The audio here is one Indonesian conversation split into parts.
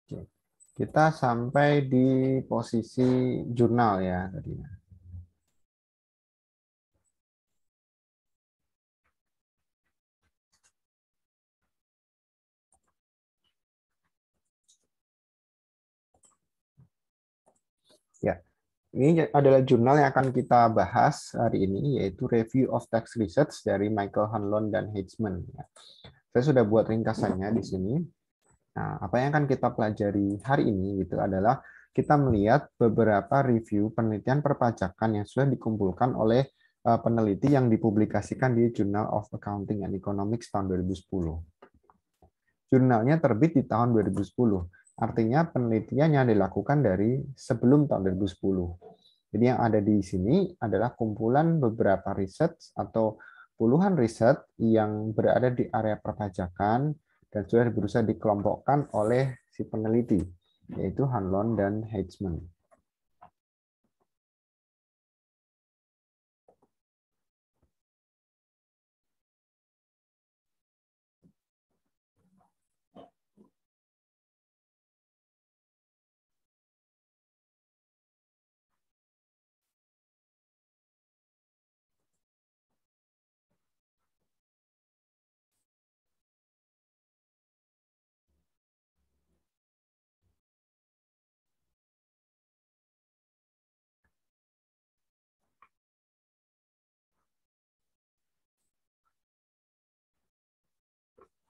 Oke. Kita sampai di posisi jurnal ya tadi. Ya, ini adalah jurnal yang akan kita bahas hari ini, yaitu Review of Tax Research dari Michael Hanlon dan Heitzman. Saya sudah buat ringkasannya di sini. Nah, apa yang akan kita pelajari hari ini itu adalah kita melihat beberapa review penelitian perpajakan yang sudah dikumpulkan oleh peneliti yang dipublikasikan di Journal of Accounting and Economics tahun 2010. Jurnalnya terbit di tahun 2010. Artinya penelitiannya dilakukan dari sebelum tahun 2010. Jadi yang ada di sini adalah kumpulan beberapa riset atau puluhan riset yang berada di area perpajakan dan sudah berusaha dikelompokkan oleh si peneliti, yaitu Hanlon dan Heitzman.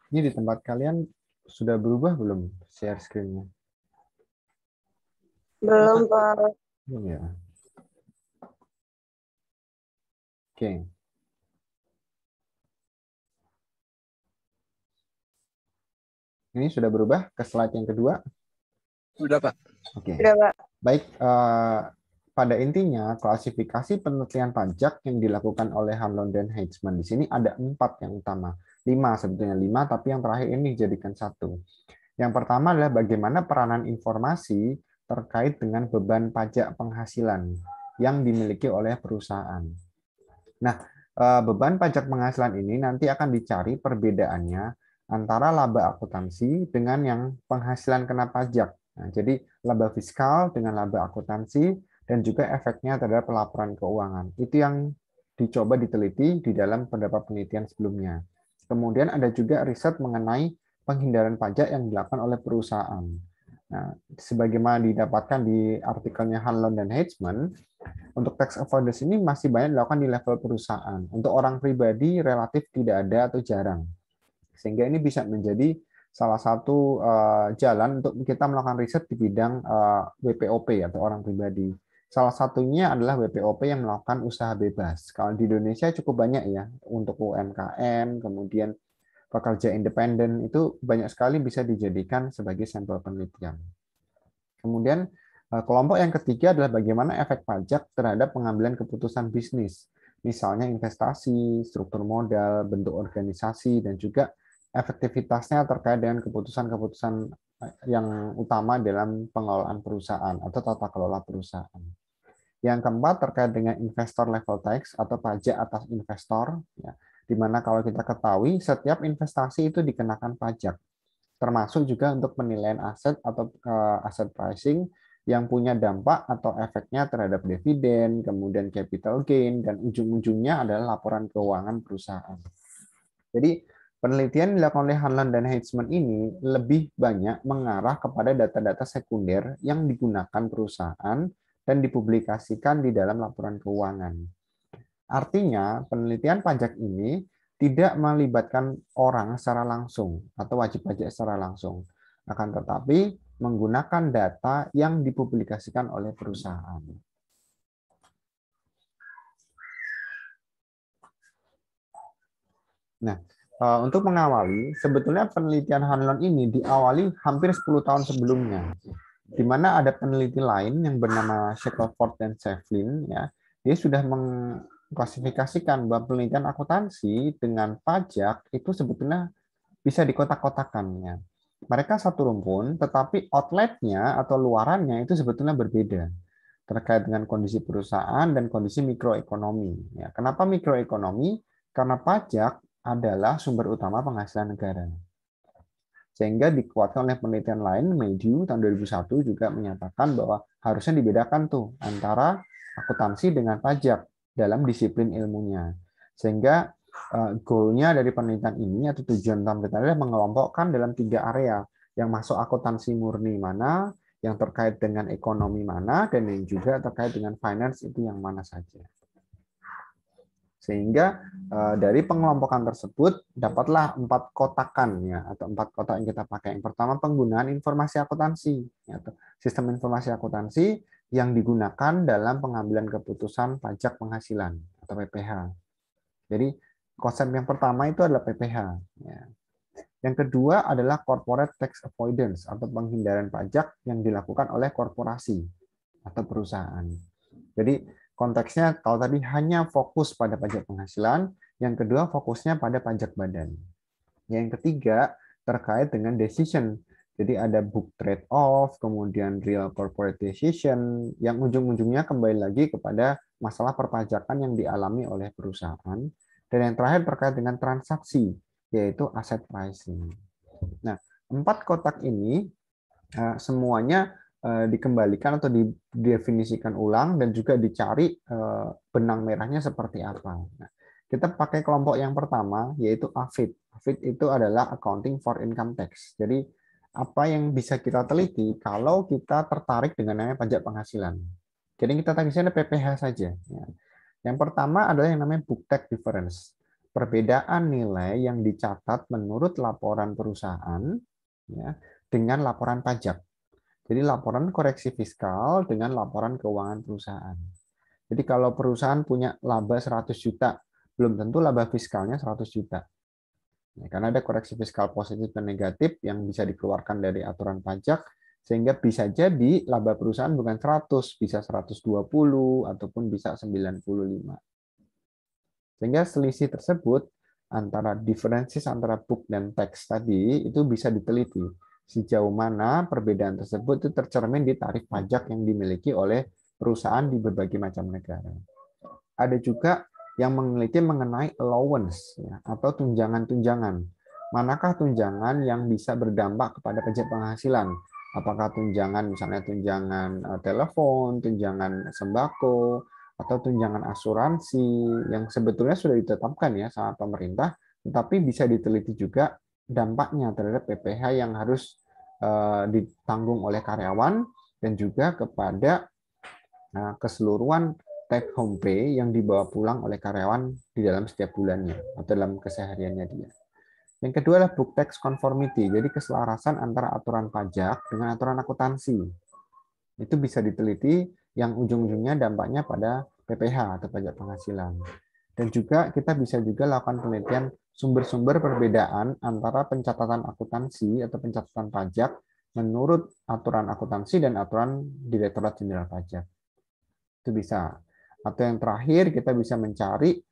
Ini di tempat kalian sudah berubah belum share screen-nya? Belum, Pak. Belum ya? Oke. Ini sudah berubah ke slide yang kedua? Sudah, Pak. Oke. Sudah, Pak. Baik, pada intinya klasifikasi penelitian pajak yang dilakukan oleh Hanlon dan Heitzman di sini ada 4 yang utama. 5 sebetulnya 5, tapi yang terakhir ini dijadikan 1. Yang pertama adalah bagaimana peranan informasi terkait dengan beban pajak penghasilan yang dimiliki oleh perusahaan. Nah, beban pajak penghasilan ini nanti akan dicari perbedaannya antara laba akuntansi dengan yang penghasilan kena pajak. Nah, jadi laba fiskal dengan laba akuntansi dan juga efeknya terhadap pelaporan keuangan. Itu yang dicoba diteliti di dalam beberapa penelitian sebelumnya. Kemudian ada juga riset mengenai penghindaran pajak yang dilakukan oleh perusahaan. Nah, sebagaimana didapatkan di artikelnya Hanlon dan Heitzman, untuk tax avoidance ini masih banyak dilakukan di level perusahaan. Untuk orang pribadi relatif tidak ada atau jarang. Sehingga ini bisa menjadi salah satu jalan untuk kita melakukan riset di bidang WPOP atau orang pribadi. Salah satunya adalah WPOP yang melakukan usaha bebas. Kalau di Indonesia cukup banyak ya untuk UMKM, kemudian pekerja independen itu banyak sekali bisa dijadikan sebagai sampel penelitian. Kemudian kelompok yang ketiga adalah bagaimana efek pajak terhadap pengambilan keputusan bisnis. Misalnya investasi, struktur modal, bentuk organisasi, dan juga efektivitasnya terkait dengan keputusan-keputusan yang utama dalam pengelolaan perusahaan atau tata kelola perusahaan. Yang keempat terkait dengan investor level tax atau pajak atas investor, ya, di mana kalau kita ketahui setiap investasi itu dikenakan pajak, termasuk juga untuk penilaian aset atau aset pricing yang punya dampak atau efeknya terhadap dividen, kemudian capital gain, dan ujung-ujungnya adalah laporan keuangan perusahaan. Jadi penelitian dilakukan oleh Hanlon dan Heitzman ini lebih banyak mengarah kepada data-data sekunder yang digunakan perusahaan dan dipublikasikan di dalam laporan keuangan. Artinya, penelitian pajak ini tidak melibatkan orang secara langsung atau wajib pajak secara langsung, akan tetapi menggunakan data yang dipublikasikan oleh perusahaan. Nah, untuk mengawali, sebetulnya penelitian Hanlon ini diawali hampir 10 tahun sebelumnya, di mana ada peneliti lain yang bernama Shackelford dan Shevlin, ya, dia sudah mengklasifikasikan bahwa penelitian akuntansi dengan pajak itu sebetulnya bisa dikotak-kotakan. Ya. Mereka satu rumpun, tetapi outletnya atau luarannya itu sebetulnya berbeda terkait dengan kondisi perusahaan dan kondisi mikroekonomi. Ya, kenapa mikroekonomi? Karena pajak adalah sumber utama penghasilan negara. Sehingga dikuatkan oleh penelitian lain, Maydew tahun 2001 juga menyatakan bahwa harusnya dibedakan tuh antara akuntansi dengan pajak dalam disiplin ilmunya. Sehingga goalnya dari penelitian ini atau tujuan penelitian adalah mengelompokkan dalam 3 area yang masuk akuntansi murni mana, yang terkait dengan ekonomi mana, dan yang juga terkait dengan finance itu yang mana saja. Sehingga dari pengelompokan tersebut dapatlah 4 kotakan ya, atau 4 kotak yang kita pakai. Yang pertama penggunaan informasi akuntansi ya, atau sistem informasi akuntansi yang digunakan dalam pengambilan keputusan pajak penghasilan atau PPh. Jadi konsep yang pertama itu adalah PPh. Ya. Yang kedua adalah corporate tax avoidance atau penghindaran pajak yang dilakukan oleh korporasi atau perusahaan. Jadi konteksnya kalau tadi hanya fokus pada pajak penghasilan, yang kedua fokusnya pada pajak badan. Yang ketiga terkait dengan decision. Jadi ada book trade-off, kemudian real corporate decision, yang ujung-ujungnya kembali lagi kepada masalah perpajakan yang dialami oleh perusahaan. Dan yang terakhir terkait dengan transaksi, yaitu asset pricing. Nah, 4 kotak ini semuanya dikembalikan atau didefinisikan ulang dan juga dicari benang merahnya seperti apa. Nah, kita pakai kelompok yang pertama yaitu AFIT. AFIT itu adalah Accounting for Income Tax. Jadi apa yang bisa kita teliti kalau kita tertarik dengan namanya pajak penghasilan. Jadi kita tadi ada PPh saja. Yang pertama adalah yang namanya book tax difference. Perbedaan nilai yang dicatat menurut laporan perusahaan ya, dengan laporan pajak. Jadi laporan koreksi fiskal dengan laporan keuangan perusahaan. Jadi kalau perusahaan punya laba 100 juta, belum tentu laba fiskalnya 100 juta. Ya, karena ada koreksi fiskal positif dan negatif yang bisa dikeluarkan dari aturan pajak, sehingga bisa jadi laba perusahaan bukan 100, bisa 120, ataupun bisa 95. Sehingga selisih tersebut antara diferensiasi antara book dan tax tadi itu bisa diteliti sejauh mana perbedaan tersebut itu tercermin di tarif pajak yang dimiliki oleh perusahaan di berbagai macam negara. Ada juga yang meneliti mengenai allowance ya, atau tunjangan-tunjangan. Manakah tunjangan yang bisa berdampak kepada pajak penghasilan? Apakah tunjangan misalnya tunjangan telepon, tunjangan sembako, atau tunjangan asuransi yang sebetulnya sudah ditetapkan ya sama pemerintah, tetapi bisa diteliti juga dampaknya terhadap PPh yang harus ditanggung oleh karyawan dan juga kepada keseluruhan take home pay yang dibawa pulang oleh karyawan di dalam setiap bulannya atau dalam kesehariannya dia. Yang kedua adalah book tax conformity, jadi keselarasan antara aturan pajak dengan aturan akuntansi. Itu bisa diteliti yang ujung-ujungnya dampaknya pada PPh atau pajak penghasilan. Dan juga kita bisa juga lakukan penelitian sumber-sumber perbedaan antara pencatatan akuntansi atau pencatatan pajak menurut aturan akuntansi dan aturan Direktorat Jenderal Pajak. Itu bisa. Atau yang terakhir kita bisa mencari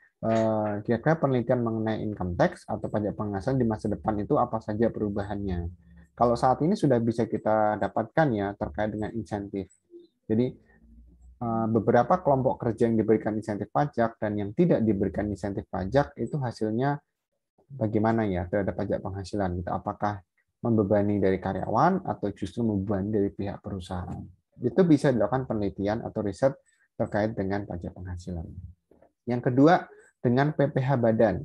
kira-kira penelitian mengenai income tax atau pajak penghasilan di masa depan itu apa saja perubahannya. Kalau saat ini sudah bisa kita dapatkan ya terkait dengan insentif. Jadi beberapa kelompok kerja yang diberikan insentif pajak dan yang tidak diberikan insentif pajak itu hasilnya bagaimana ya terhadap pajak penghasilan. Gitu. Apakah membebani dari karyawan atau justru membebani dari pihak perusahaan. Itu bisa dilakukan penelitian atau riset terkait dengan pajak penghasilan. Yang kedua, dengan PPh badan.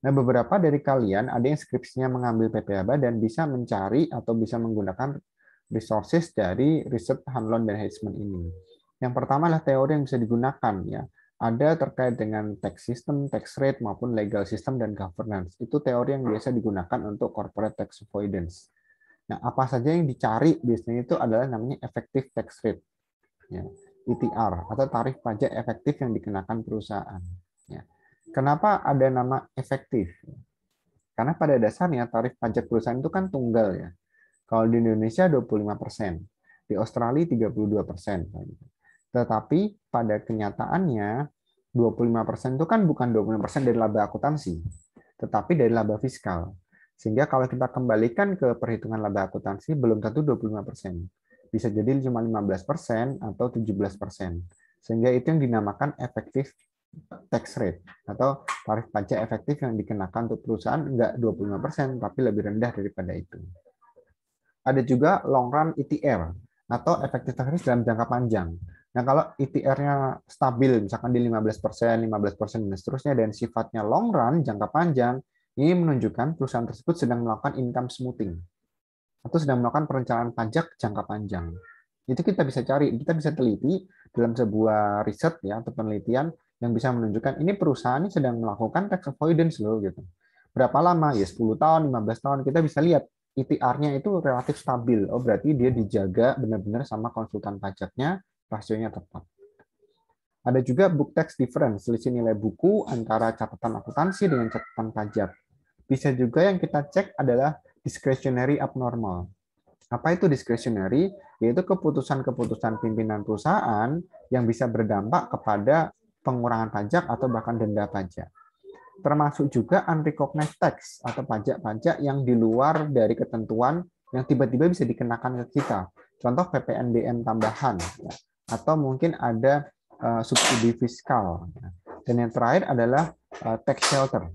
Nah, beberapa dari kalian ada yang skripsinya mengambil PPh badan bisa mencari atau bisa menggunakan resources dari riset Hanlon dan Heitzman ini. Yang pertama adalah teori yang bisa digunakan ya. Ada terkait dengan tax system, tax rate maupun legal system dan governance. Itu teori yang biasa digunakan untuk corporate tax avoidance. Nah, apa saja yang dicari biasanya itu adalah namanya effective tax rate. Ya. ETR atau tarif pajak efektif yang dikenakan perusahaan. Ya. Kenapa ada nama efektif? Karena pada dasarnya tarif pajak perusahaan itu kan tunggal ya. Kalau di Indonesia 25%, di Australia 32%. Tetapi pada kenyataannya 25% itu kan bukan 25% dari laba akuntansi, tetapi dari laba fiskal. Sehingga kalau kita kembalikan ke perhitungan laba akuntansi belum tentu 25%. Bisa jadi cuma 15% atau 17%. Sehingga itu yang dinamakan effective tax rate atau tarif pajak efektif yang dikenakan untuk perusahaan enggak 25%, tapi lebih rendah daripada itu. Ada juga long run ETR atau efektif tax rate dalam jangka panjang. Nah, kalau ETR-nya stabil, misalkan di 15%, 15%, dan seterusnya, dan sifatnya long run, jangka panjang, ini menunjukkan perusahaan tersebut sedang melakukan income smoothing atau sedang melakukan perencanaan pajak jangka panjang. Itu kita bisa cari, kita bisa teliti dalam sebuah riset ya atau penelitian yang bisa menunjukkan ini perusahaan ini sedang melakukan tax avoidance loh gitu. Berapa lama? Ya 10 tahun, 15 tahun. Kita bisa lihat ETR-nya itu relatif stabil. Oh, berarti dia dijaga benar-benar sama konsultan pajaknya, rasionya tepat. Ada juga book tax difference, selisih nilai buku antara catatan akuntansi dengan catatan pajak. Bisa juga yang kita cek adalah discretionary abnormal. Apa itu discretionary? Yaitu keputusan-keputusan pimpinan perusahaan yang bisa berdampak kepada pengurangan pajak atau bahkan denda pajak. Termasuk juga unrecognized tax atau pajak-pajak yang di luar dari ketentuan yang tiba-tiba bisa dikenakan ke kita. Contoh PPNBM tambahan, atau mungkin ada subsidi fiskal. Dan yang terakhir adalah tax shelter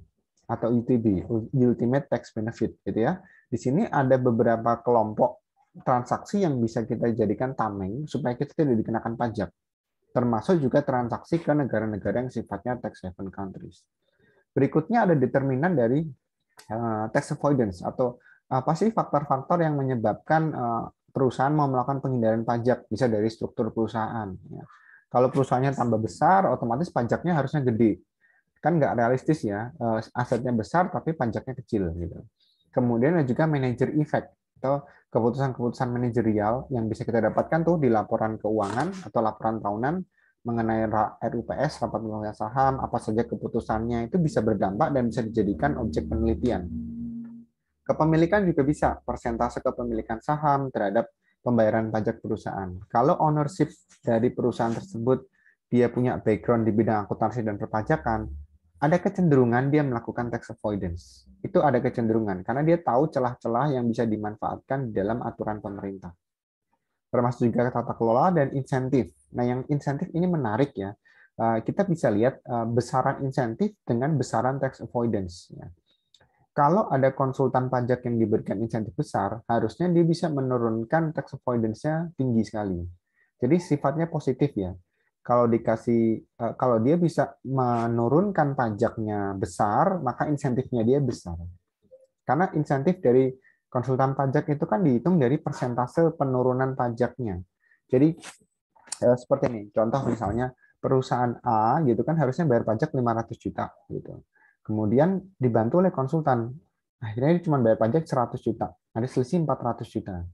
atau UTB, Ultimate Tax Benefit, gitu ya. Di sini ada beberapa kelompok transaksi yang bisa kita jadikan tameng supaya kita tidak dikenakan pajak. Termasuk juga transaksi ke negara-negara yang sifatnya tax haven countries. Berikutnya ada determinan dari tax avoidance atau apa sih faktor-faktor yang menyebabkan perusahaan mau melakukan penghindaran pajak, bisa dari struktur perusahaan. Kalau perusahaannya tambah besar, otomatis pajaknya harusnya gede. Kan nggak realistis ya, asetnya besar tapi pajaknya kecil gitu. Kemudian ada juga manager effect atau keputusan-keputusan manajerial yang bisa kita dapatkan tuh di laporan keuangan atau laporan tahunan mengenai RUPS, rapat pemegang saham, apa saja keputusannya itu bisa berdampak dan bisa dijadikan objek penelitian. Kepemilikan juga bisa, persentase kepemilikan saham terhadap pembayaran pajak perusahaan. Kalau ownership dari perusahaan tersebut dia punya background di bidang akuntansi dan perpajakan, ada kecenderungan dia melakukan tax avoidance. Itu ada kecenderungan karena dia tahu celah-celah yang bisa dimanfaatkan dalam aturan pemerintah. Termasuk juga tata kelola dan insentif. Nah, yang insentif ini menarik ya. Kita bisa lihat besaran insentif dengan besaran tax avoidance. Kalau ada konsultan pajak yang diberikan insentif besar, harusnya dia bisa menurunkan tax avoidance-nya tinggi sekali. Jadi sifatnya positif ya. Kalau dia bisa menurunkan pajaknya besar, maka insentifnya dia besar. Karena insentif dari konsultan pajak itu kan dihitung dari persentase penurunan pajaknya. Jadi seperti ini, contoh misalnya perusahaan A gitu kan harusnya bayar pajak 500 juta gitu. Kemudian dibantu oleh konsultan. Akhirnya dia cuma bayar pajak 100 juta. Ada selisih 400 juta.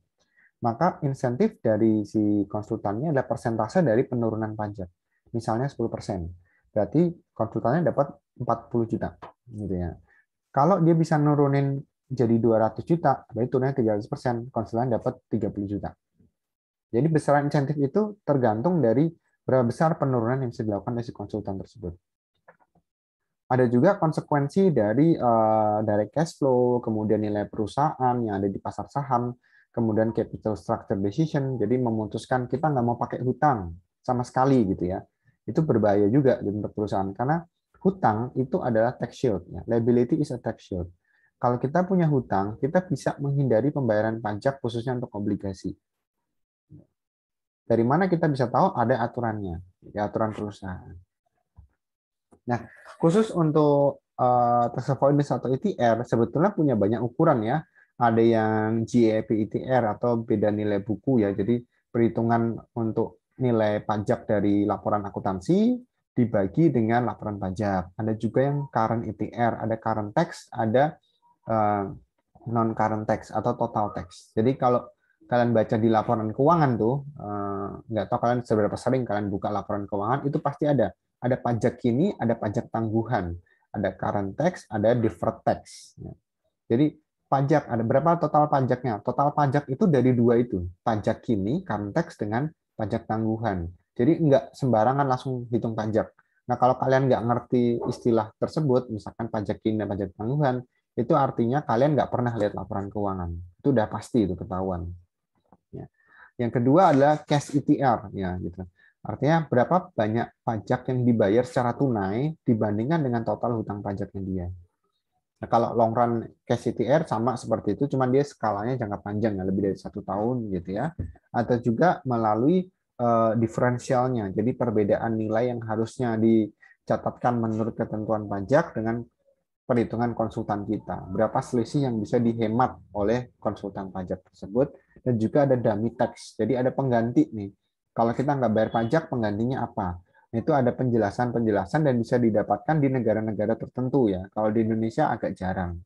Maka insentif dari si konsultannya adalah persentase dari penurunan pajak. Misalnya 10%. Berarti konsultannya dapat 40 juta. Gitu ya. Kalau dia bisa nurunin jadi 200 juta, berarti turunnya 300%, konsultannya dapat 30 juta. Jadi besaran insentif itu tergantung dari berapa besar penurunan yang bisa dilakukan oleh si konsultan tersebut. Ada juga konsekuensi dari direct cash flow, kemudian nilai perusahaan yang ada di pasar saham, kemudian capital structure decision, jadi memutuskan kita nggak mau pakai hutang sama sekali gitu ya. Itu berbahaya juga untuk perusahaan karena hutang itu adalah tax shield. Ya. Liability is a tax shield. Kalau kita punya hutang, kita bisa menghindari pembayaran pajak khususnya untuk obligasi. Dari mana kita bisa tahu ada aturannya, ya, aturan perusahaan. Nah, khusus untuk tax avoidance atau ETR sebetulnya punya banyak ukuran ya. Ada yang GAAP ETR atau beda nilai buku ya. Jadi perhitungan untuk nilai pajak dari laporan akuntansi dibagi dengan laporan pajak. Ada juga yang current ETR, ada current tax, ada non current tax atau total tax. Jadi kalau kalian baca di laporan keuangan tuh, nggak tahu kalian seberapa sering kalian buka laporan keuangan, itu pasti ada pajak kini, ada pajak tangguhan, ada current tax, ada deferred tax. Jadi pajak ada berapa total pajaknya? Total pajak itu dari dua itu, pajak kini, current tax dengan pajak tangguhan. Jadi nggak sembarangan langsung hitung pajak. Nah kalau kalian nggak ngerti istilah tersebut, misalkan pajak kini dan pajak tangguhan, itu artinya kalian nggak pernah lihat laporan keuangan. Itu udah pasti itu ketahuan. Yang kedua adalah cash ETR, ya gitu. Artinya berapa banyak pajak yang dibayar secara tunai dibandingkan dengan total hutang pajaknya dia. Nah, kalau long run cash CTR sama seperti itu, cuman dia skalanya jangka panjang, ya, lebih dari 1 tahun gitu ya. Atau juga melalui diferensialnya, jadi perbedaan nilai yang harusnya dicatatkan menurut ketentuan pajak dengan perhitungan konsultan kita. Berapa selisih yang bisa dihemat oleh konsultan pajak tersebut. Dan juga ada dummy tax. Jadi ada pengganti nih. Kalau kita nggak bayar pajak, penggantinya apa? Itu ada penjelasan-penjelasan dan bisa didapatkan di negara-negara tertentu ya. Kalau di Indonesia agak jarang.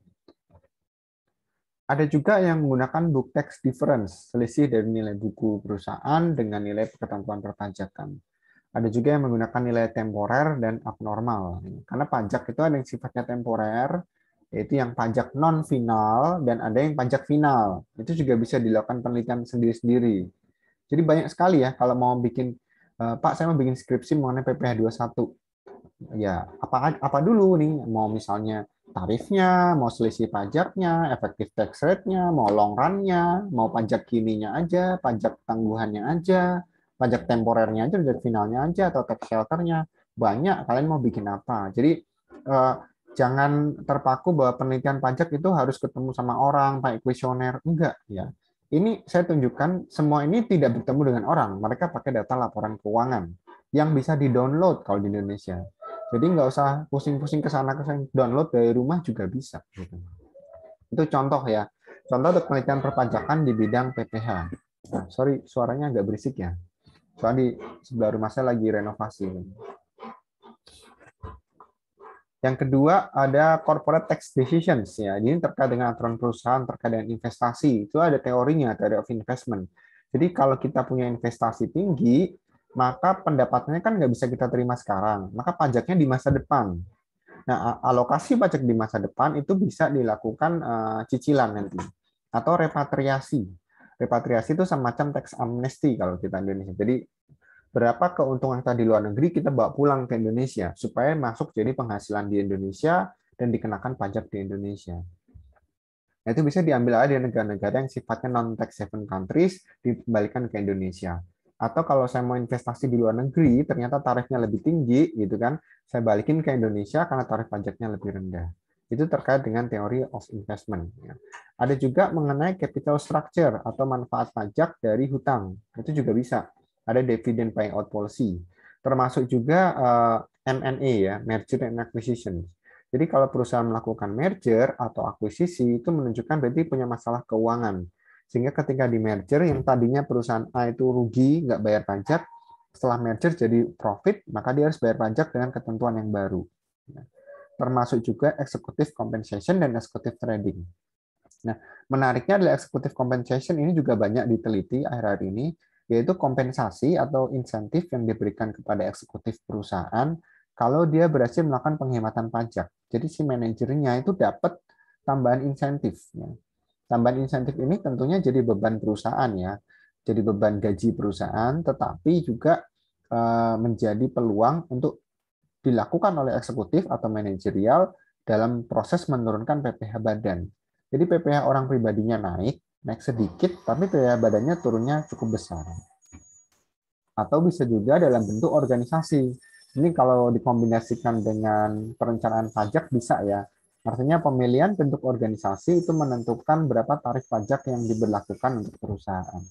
Ada juga yang menggunakan book tax difference, selisih dari nilai buku perusahaan dengan nilai ketentuan perpajakan. Ada juga yang menggunakan nilai temporer dan abnormal. Karena pajak itu ada yang sifatnya temporer, yaitu yang pajak non final, dan ada yang pajak final. Itu juga bisa dilakukan penelitian sendiri-sendiri. Jadi banyak sekali ya kalau mau bikin, Pak saya mau bikin skripsi mengenai PPh 21. Ya, apa dulu nih? Mau misalnya tarifnya, mau selisih pajaknya, efektif tax rate-nya, mau long run-nya, mau pajak kininya aja, pajak tangguhannya aja, pajak temporernya aja, pajak finalnya aja, atau tax shelter-nya. Banyak, kalian mau bikin apa? Jadi, jangan terpaku bahwa penelitian pajak itu harus ketemu sama orang, pakai kuesioner. Enggak, ya. Ini saya tunjukkan, semua ini tidak bertemu dengan orang. Mereka pakai data laporan keuangan yang bisa di-download kalau di Indonesia. Jadi nggak usah pusing-pusing ke sana ke sini, download dari rumah juga bisa. Gitu. Itu contoh ya. Contoh untuk penelitian perpajakan di bidang PPh. Nah, sorry, suaranya agak berisik ya. Soalnya di sebelah rumah saya lagi renovasi. Yang kedua ada corporate tax decisions ya. Ini terkait dengan aturan perusahaan, terkait dengan investasi. Itu ada teorinya, theory of investment. Jadi kalau kita punya investasi tinggi, maka pendapatannya kan nggak bisa kita terima sekarang. Maka pajaknya di masa depan. Nah, alokasi pajak di masa depan itu bisa dilakukan cicilan nanti atau repatriasi. Repatriasi itu semacam tax amnesty kalau kita di Indonesia. Jadi berapa keuntungan kita di luar negeri kita bawa pulang ke Indonesia supaya masuk jadi penghasilan di Indonesia dan dikenakan pajak di Indonesia. Nah, itu bisa diambil alih di negara-negara yang sifatnya non-tax haven countries, dikembalikan ke Indonesia. Atau kalau saya mau investasi di luar negeri, ternyata tarifnya lebih tinggi, gitu kan, saya balikin ke Indonesia karena tarif pajaknya lebih rendah. Itu terkait dengan teori of investment. Ada juga mengenai capital structure atau manfaat pajak dari hutang. Itu juga bisa. Ada dividend payout policy. Termasuk juga M&A ya, merger and acquisition. Jadi kalau perusahaan melakukan merger atau akuisisi itu menunjukkan berarti punya masalah keuangan. Sehingga ketika di merger yang tadinya perusahaan A itu rugi, nggak bayar pajak, setelah merger jadi profit, maka dia harus bayar pajak dengan ketentuan yang baru. Termasuk juga executive compensation dan executive trading. Nah, menariknya adalah executive compensation ini juga banyak diteliti akhir-akhir ini, yaitu kompensasi atau insentif yang diberikan kepada eksekutif perusahaan kalau dia berhasil melakukan penghematan pajak. Jadi si manajernya itu dapat tambahan insentif. Tambahan insentif ini tentunya jadi beban perusahaan ya, jadi beban gaji perusahaan, tetapi juga menjadi peluang untuk dilakukan oleh eksekutif atau manajerial dalam proses menurunkan PPh badan. Jadi PPh orang pribadinya naik sedikit, tapi PPh badannya turunnya cukup besar. Atau bisa juga dalam bentuk organisasi. Ini kalau dikombinasikan dengan perencanaan pajak bisa ya. Artinya pemilihan bentuk organisasi itu menentukan berapa tarif pajak yang diberlakukan untuk perusahaan.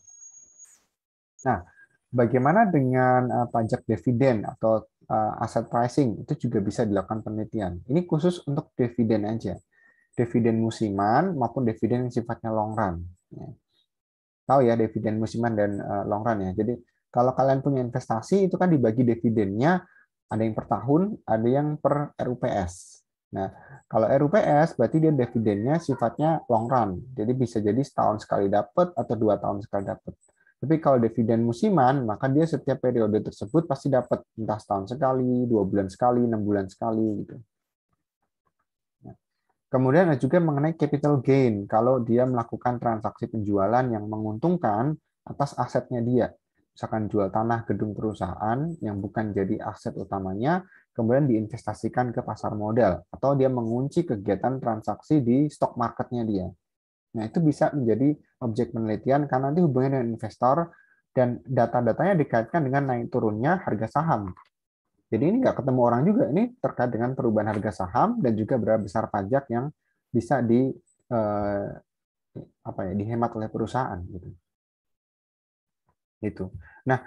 Nah, bagaimana dengan pajak dividen atau aset pricing? Itu juga bisa dilakukan penelitian. Ini khusus untuk dividen aja. Dividen musiman maupun dividen yang sifatnya long run. Tahu ya dividen musiman dan long run ya. Jadi kalau kalian punya investasi itu kan dibagi dividennya ada yang per tahun, ada yang per RUPS. Nah, kalau RUPS berarti dia dividennya sifatnya long run. Jadi bisa jadi setahun sekali dapat atau 2 tahun sekali dapat. Tapi kalau dividen musiman, maka dia setiap periode tersebut pasti dapat entah setahun sekali, 2 bulan sekali, 6 bulan sekali gitu. Kemudian ada juga mengenai capital gain, kalau dia melakukan transaksi penjualan yang menguntungkan atas asetnya dia. Misalkan jual tanah gedung perusahaan yang bukan jadi aset utamanya, kemudian diinvestasikan ke pasar modal, atau dia mengunci kegiatan transaksi di stock marketnya dia. Nah, itu bisa menjadi objek penelitian karena nanti hubungannya dengan investor, Dan data-datanya dikaitkan dengan naik turunnya harga saham. Jadi ini nggak ketemu orang juga, ini terkait dengan perubahan harga saham dan juga berapa besar pajak yang bisa dihemat oleh perusahaan gitu. Itu. Nah,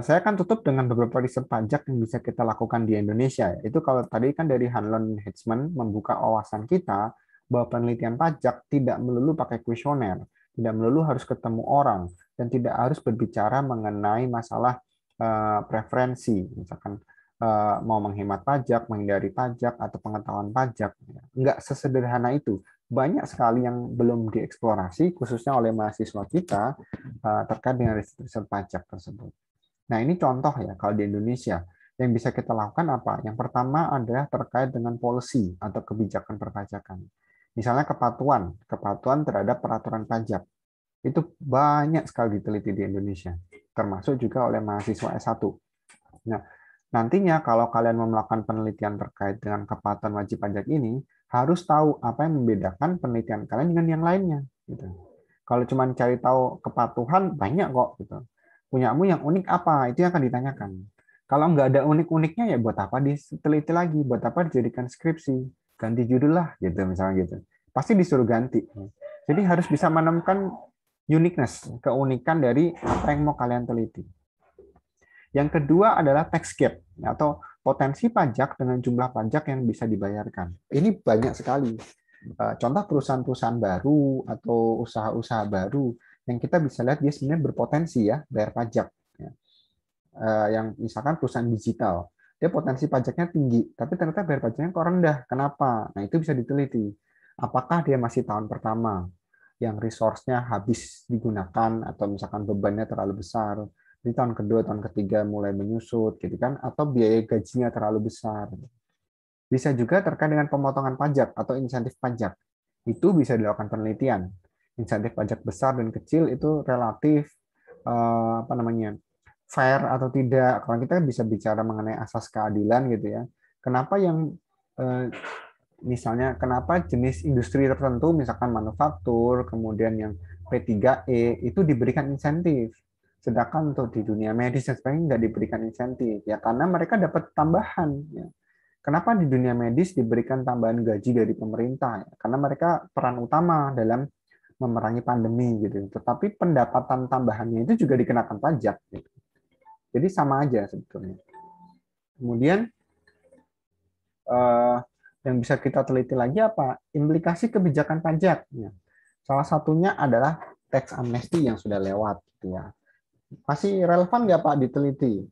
saya akan tutup dengan beberapa riset pajak yang bisa kita lakukan di Indonesia. Itu kalau tadi kan dari Hanlon Hedgeman membuka wawasan kita bahwa penelitian pajak tidak melulu pakai kuesioner, tidak melulu harus ketemu orang, dan tidak harus berbicara mengenai masalah preferensi, misalkan mau menghemat pajak, menghindari pajak, atau pengetahuan pajak. Nggak sesederhana itu. Banyak sekali yang belum dieksplorasi, khususnya oleh mahasiswa kita, terkait dengan riset pajak tersebut. Nah, ini contoh ya, kalau di Indonesia, yang bisa kita lakukan apa? Yang pertama adalah terkait dengan policy atau kebijakan perpajakan. Misalnya kepatuhan terhadap peraturan pajak. Itu banyak sekali diteliti di Indonesia, termasuk juga oleh mahasiswa S1. Nah, nantinya kalau kalian mau melakukan penelitian terkait dengan kepatuhan wajib pajak ini, harus tahu apa yang membedakan penelitian kalian dengan yang lainnya. Gitu. Kalau cuma cari tahu kepatuhan, banyak kok. Gitu. Punyamu yang unik apa? Itu yang akan ditanyakan. Kalau nggak ada unik-uniknya, ya buat apa diteliti lagi? Buat apa dijadikan skripsi? Ganti judul lah, gitu misalnya gitu. Pasti disuruh ganti. Jadi harus bisa menemukan uniqueness, keunikan dari apa yang mau kalian teliti. Yang kedua adalah tax gap atau potensi pajak dengan jumlah pajak yang bisa dibayarkan. Ini banyak sekali. Contoh perusahaan-perusahaan baru atau usaha-usaha baru yang kita bisa lihat dia sebenarnya berpotensi ya bayar pajak. Yang misalkan perusahaan digital, dia potensi pajaknya tinggi, tapi ternyata bayar pajaknya kok rendah. Kenapa? Nah, itu bisa diteliti. Apakah dia masih tahun pertama yang resource-nya habis digunakan atau misalkan bebannya terlalu besar, di tahun kedua, tahun ketiga mulai menyusut, gitu kan? Atau biaya gajinya terlalu besar. Bisa juga terkait dengan pemotongan pajak atau insentif pajak. Itu bisa dilakukan penelitian. Insentif pajak besar dan kecil itu relatif fair atau tidak. Kalau kita bisa bicara mengenai asas keadilan gitu ya. Kenapa yang misalnya kenapa jenis industri tertentu misalkan manufaktur, kemudian yang P3E itu diberikan insentif. Sedangkan untuk di dunia medis dan sebagainya nggak diberikan insentif. Ya karena mereka dapat tambahan. Ya. Kenapa di dunia medis diberikan tambahan gaji dari pemerintah? Karena mereka peran utama dalam memerangi pandemi gitu. Tetapi pendapatan tambahannya itu juga dikenakan pajak. Gitu. Jadi sama aja sebetulnya. Kemudian yang bisa kita teliti lagi apa? Implikasi kebijakan pajak. Salah satunya adalah tax amnesty yang sudah lewat. Gitu ya. Masih relevan nggak Pak diteliti?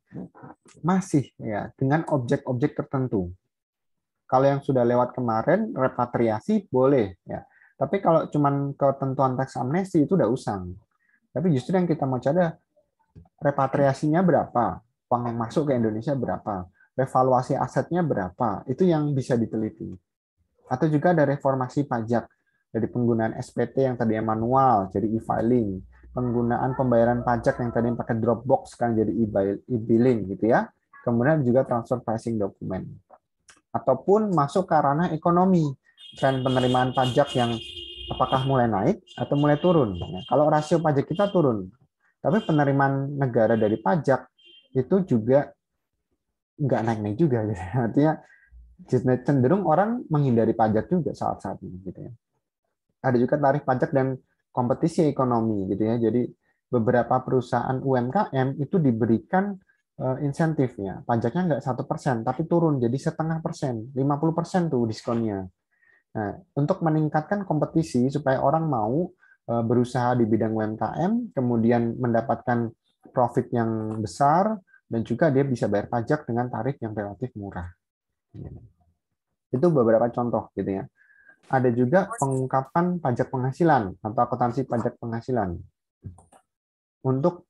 Masih ya, dengan objek-objek tertentu. Kalau yang sudah lewat kemarin, repatriasi boleh. Ya. Tapi kalau cuma ketentuan tax amnesty itu udah usang. Tapi justru yang kita mau cari, repatriasinya berapa? Uang yang masuk ke Indonesia berapa? Revaluasi asetnya berapa? Itu yang bisa diteliti. Atau juga ada reformasi pajak dari penggunaan SPT yang tadinya manual jadi e-filing, penggunaan pembayaran pajak yang tadinya pakai Dropbox sekarang jadi e-billing gitu ya. Kemudian juga transfer pricing dokumen. Ataupun masuk ke ranah ekonomi, tren penerimaan pajak yang apakah mulai naik atau mulai turun. Kalau rasio pajak kita turun, tapi penerimaan negara dari pajak itu juga nggak naik-naik juga. Gitu. Artinya cenderung orang menghindari pajak juga saat-saat ini. Gitu ya. Ada juga tarif pajak dan kompetisi ekonomi. Gitu ya. Jadi beberapa perusahaan UMKM itu diberikan insentifnya. Pajaknya nggak 1%, tapi turun jadi 0,5%, 50% tuh diskonnya. Nah, untuk meningkatkan kompetisi supaya orang mau berusaha di bidang UMKM, kemudian mendapatkan profit yang besar, dan juga dia bisa bayar pajak dengan tarif yang relatif murah. Itu beberapa contoh gitu ya. Ada juga pengungkapan pajak penghasilan atau akuntansi pajak penghasilan untuk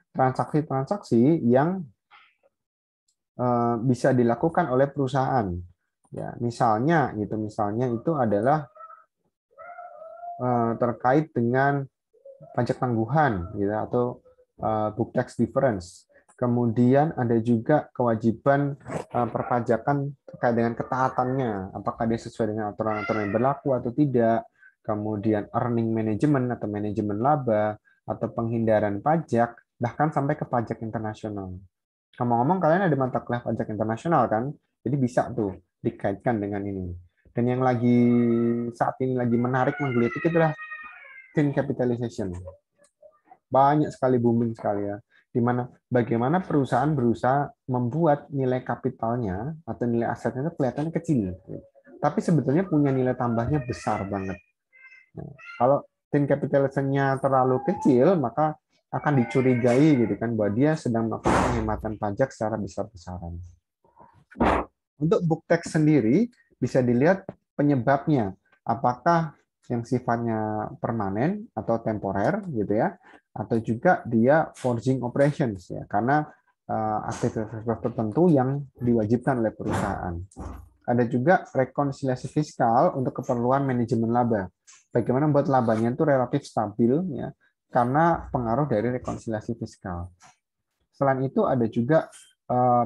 transaksi-transaksi yang bisa dilakukan oleh perusahaan. Ya, misalnya itu adalah terkait dengan pajak tangguhan gitu atau book tax difference. Kemudian ada juga kewajiban perpajakan terkait dengan ketaatannya, apakah dia sesuai dengan aturan-aturan yang berlaku atau tidak. Kemudian earning management atau manajemen laba, atau penghindaran pajak, bahkan sampai ke pajak internasional. Ngomong-ngomong, kalian ada mata kuliah pajak internasional kan? Jadi bisa tuh dikaitkan dengan ini. Dan yang lagi saat ini lagi menarik menggelitik itulah thin capitalization. Banyak sekali, booming sekali ya. Di mana bagaimana perusahaan berusaha membuat nilai kapitalnya atau nilai asetnya itu kelihatan kecil. Tapi sebetulnya punya nilai tambahnya besar banget. Nah, kalau thin capitalism-nya terlalu kecil, maka akan dicurigai gitu kan bahwa dia sedang melakukan penghematan pajak secara besar-besaran. Untuk book tax sendiri bisa dilihat penyebabnya, apakah yang sifatnya permanen atau temporer gitu ya, atau juga dia forging operations ya, karena aktivitas tertentu yang diwajibkan oleh perusahaan. Ada juga rekonsiliasi fiskal untuk keperluan manajemen laba. Bagaimana membuat labanya itu relatif stabil ya, karena pengaruh dari rekonsiliasi fiskal. Selain itu ada juga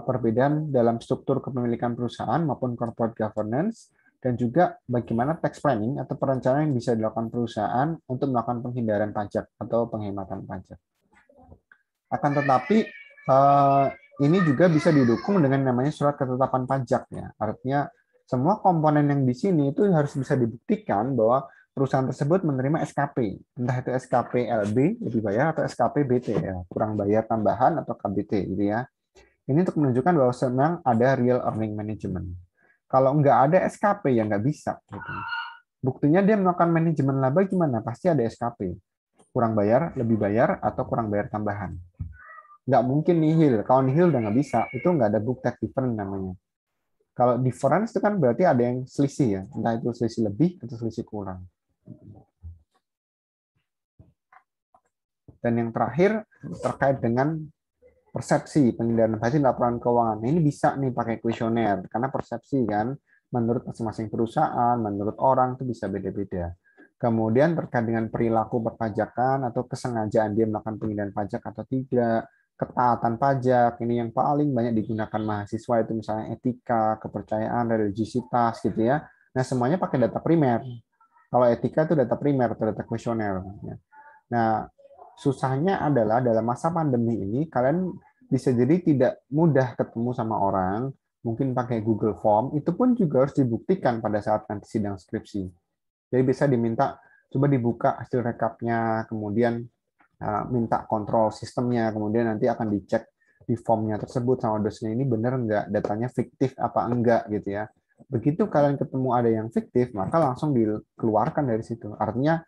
perbedaan dalam struktur kepemilikan perusahaan maupun corporate governance, dan juga bagaimana tax planning atau perencanaan yang bisa dilakukan perusahaan untuk melakukan penghindaran pajak atau penghematan pajak. Akan tetapi ini juga bisa didukung dengan namanya surat ketetapan pajak ya. Artinya semua komponen yang di sini itu harus bisa dibuktikan bahwa perusahaan tersebut menerima SKP, entah itu SKP LB lebih bayar atau SKP BT ya, kurang bayar tambahan atau KBT gitu ya. Ini untuk menunjukkan bahwa memang ada real earning management. Kalau nggak ada SKP ya nggak bisa. Gitu. Buktinya dia melakukan manajemen laba gimana? Pasti ada SKP. Kurang bayar, lebih bayar, atau kurang bayar tambahan. Nggak mungkin nihil. Kalau nihil udah nggak bisa. Itu nggak ada book tax difference namanya. Kalau difference itu kan berarti ada yang selisih ya. Entah itu selisih lebih atau selisih kurang. Dan yang terakhir terkait dengan persepsi penghindaran pajak laporan keuangan. Ini bisa nih pakai kuesioner karena persepsi kan menurut masing-masing perusahaan, menurut orang itu bisa beda-beda. Kemudian terkait dengan perilaku perpajakan atau kesengajaan dia melakukan penghindaran pajak atau tidak, ketaatan pajak ini yang paling banyak digunakan mahasiswa itu misalnya etika, kepercayaan, religiositas gitu ya. Nah semuanya pakai data primer. Kalau etika itu data primer atau data kuesioner. Nah susahnya adalah dalam masa pandemi ini kalian bisa jadi tidak mudah ketemu sama orang, mungkin pakai Google Form, itu pun juga harus dibuktikan pada saat nanti sidang skripsi. Jadi bisa diminta coba dibuka hasil rekapnya, kemudian minta kontrol sistemnya, kemudian nanti akan dicek di formnya tersebut sama dosennya ini benar nggak, datanya fiktif apa enggak gitu ya. Begitu kalian ketemu ada yang fiktif, maka langsung dikeluarkan dari situ. Artinya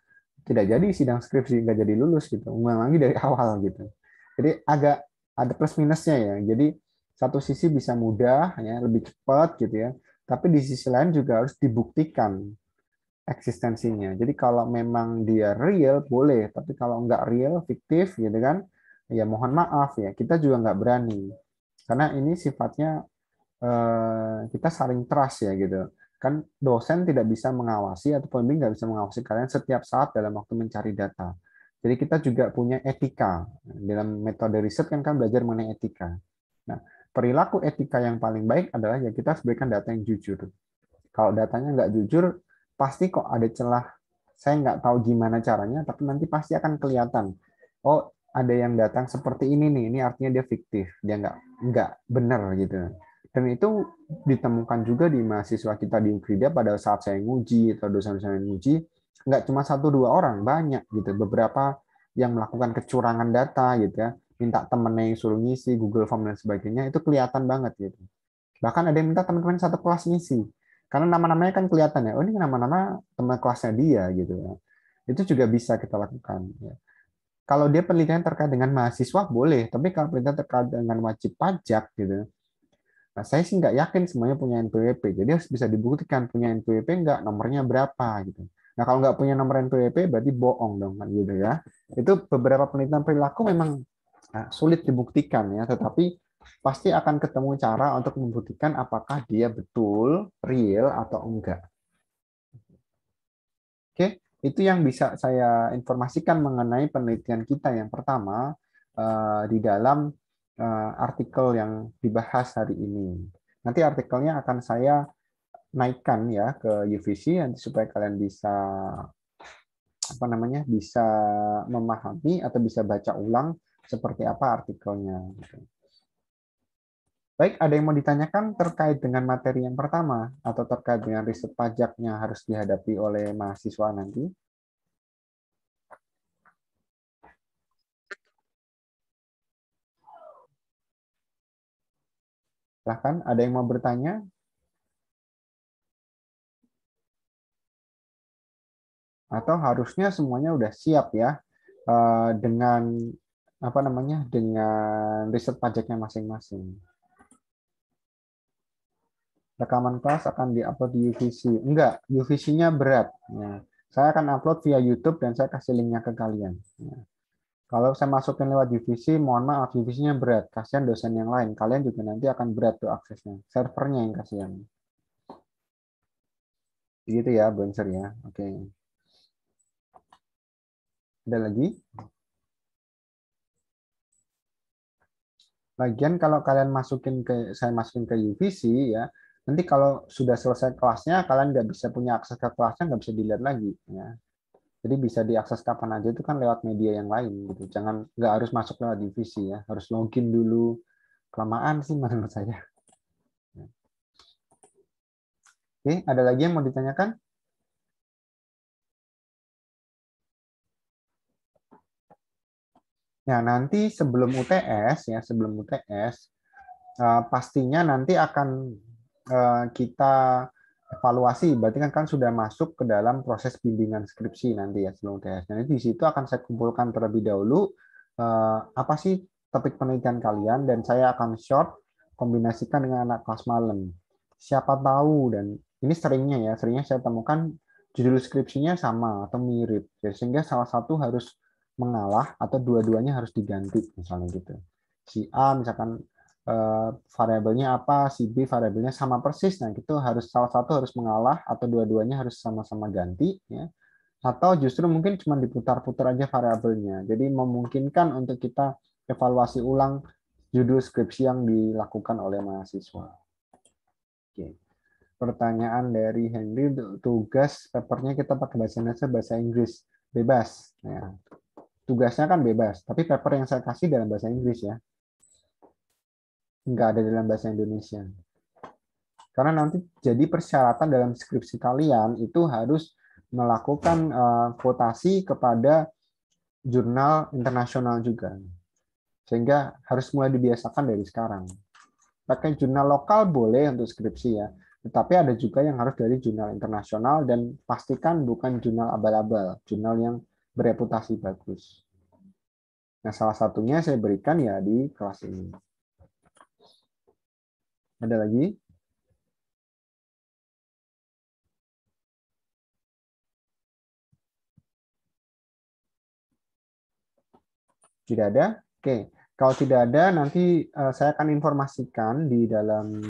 tidak jadi sidang skripsi, nggak jadi lulus gitu, ulang lagi dari awal gitu. Jadi agak ada plus minusnya ya. Jadi satu sisi bisa mudah ya, lebih cepat gitu ya, tapi di sisi lain juga harus dibuktikan eksistensinya. Jadi kalau memang dia real boleh, tapi kalau nggak real, fiktif gitu kan, ya mohon maaf ya, kita juga nggak berani. Karena ini sifatnya kita saling trust ya gitu. Kan dosen tidak bisa mengawasi atau pembimbing nggak bisa mengawasi kalian setiap saat dalam waktu mencari data. Jadi kita juga punya etika. Dalam metode riset kan belajar mengenai etika. Nah, perilaku etika yang paling baik adalah ya kita harus berikan data yang jujur. Kalau datanya nggak jujur, pasti kok ada celah. Saya nggak tahu gimana caranya, tapi nanti pasti akan kelihatan. Oh, ada yang datang seperti ini nih, ini artinya dia fiktif, dia nggak benar gitu. Dan itu ditemukan juga di mahasiswa kita di Ukrida pada saat saya nguji atau dosen-dosen yang nguji, nggak cuma satu dua orang, banyak gitu. Beberapa yang melakukan kecurangan data gitu ya, minta temennya yang suruh ngisi Google Form dan sebagainya, itu kelihatan banget gitu. Bahkan ada yang minta teman-teman satu kelas ngisi. Karena nama-namanya kan kelihatan ya, oh ini nama-nama teman kelasnya dia gitu ya. Itu juga bisa kita lakukan. Ya. Kalau dia penelitian terkait dengan mahasiswa boleh, tapi kalau penelitian terkait dengan wajib pajak gitu, nah saya sih nggak yakin semuanya punya NPWP. Jadi harus bisa dibuktikan punya NPWP nggak, nomornya berapa gitu. Nah kalau nggak punya nomor NPWP berarti bohong dong kan gitu ya. Itu beberapa penelitian perilaku memang sulit dibuktikan ya, tetapi pasti akan ketemu cara untuk membuktikan apakah dia betul, real atau enggak. Oke, itu yang bisa saya informasikan mengenai penelitian kita yang pertama di dalam artikel yang dibahas hari ini. Nanti artikelnya akan saya naikkan ya ke UVC nanti supaya kalian bisa bisa memahami atau bisa baca ulang seperti apa artikelnya. Baik, ada yang mau ditanyakan terkait dengan materi yang pertama atau terkait dengan riset pajaknya harus dihadapi oleh mahasiswa nanti? Silahkan, ada yang mau bertanya? Atau harusnya semuanya udah siap ya dengan dengan riset pajaknya masing-masing. Rekaman kelas akan diupload di UVC. Enggak, UVC-nya berat. Ya. Saya akan upload via YouTube dan saya kasih linknya ke kalian. Ya. Kalau saya masukin lewat UVC, mohon maaf, UVC-nya berat. Kasihan dosen yang lain. Kalian juga nanti akan berat tuh aksesnya. Servernya yang kasihan. Begitu ya, Bonser ya. Oke. Ada lagi? Lagian kalau kalian saya masukin ke UVC ya, nanti kalau sudah selesai kelasnya, kalian nggak bisa punya akses ke kelasnya, nggak bisa dilihat lagi. Ya. Jadi bisa diakses kapan aja itu kan lewat media yang lain gitu. Jangan nggak harus masuk lewat divisi ya, harus login dulu. Kelamaan sih menurut saya. Oke, ada lagi yang mau ditanyakan? Ya, nanti sebelum UTS ya, sebelum UTS pastinya nanti akan kita evaluasi. Berarti kan sudah masuk ke dalam proses bimbingan skripsi nanti ya sebelum UTS. Jadi di situ akan saya kumpulkan terlebih dahulu apa sih topik penelitian kalian dan saya akan short kombinasikan dengan anak kelas malam. Siapa tahu dan ini seringnya saya temukan judul skripsinya sama atau mirip. Ya, sehingga salah satu harus mengalah atau dua-duanya harus diganti misalnya gitu. Si A misalkan variabelnya apa, si B variabelnya sama persis, nah itu harus salah satu harus mengalah atau dua-duanya harus sama-sama ganti, ya. Atau justru mungkin cuma diputar-putar aja variabelnya. Jadi memungkinkan untuk kita evaluasi ulang judul skripsi yang dilakukan oleh mahasiswa. Oke. Pertanyaan dari Henry, tugas papernya kita pakai bahasa Indonesia, bahasa Inggris, bebas. Ya. Tugasnya kan bebas, tapi paper yang saya kasih dalam bahasa Inggris ya, nggak ada dalam bahasa Indonesia. Karena nanti jadi persyaratan dalam skripsi kalian itu harus melakukan kvotasi kepada jurnal internasional juga. Sehingga harus mulai dibiasakan dari sekarang. Pakai jurnal lokal boleh untuk skripsi ya, tetapi ada juga yang harus dari jurnal internasional dan pastikan bukan jurnal abal-abal, jurnal yang bereputasi bagus. Nah, salah satunya saya berikan ya di kelas ini. Ada lagi? Tidak ada? Oke. Kalau tidak ada, nanti saya akan informasikan di dalam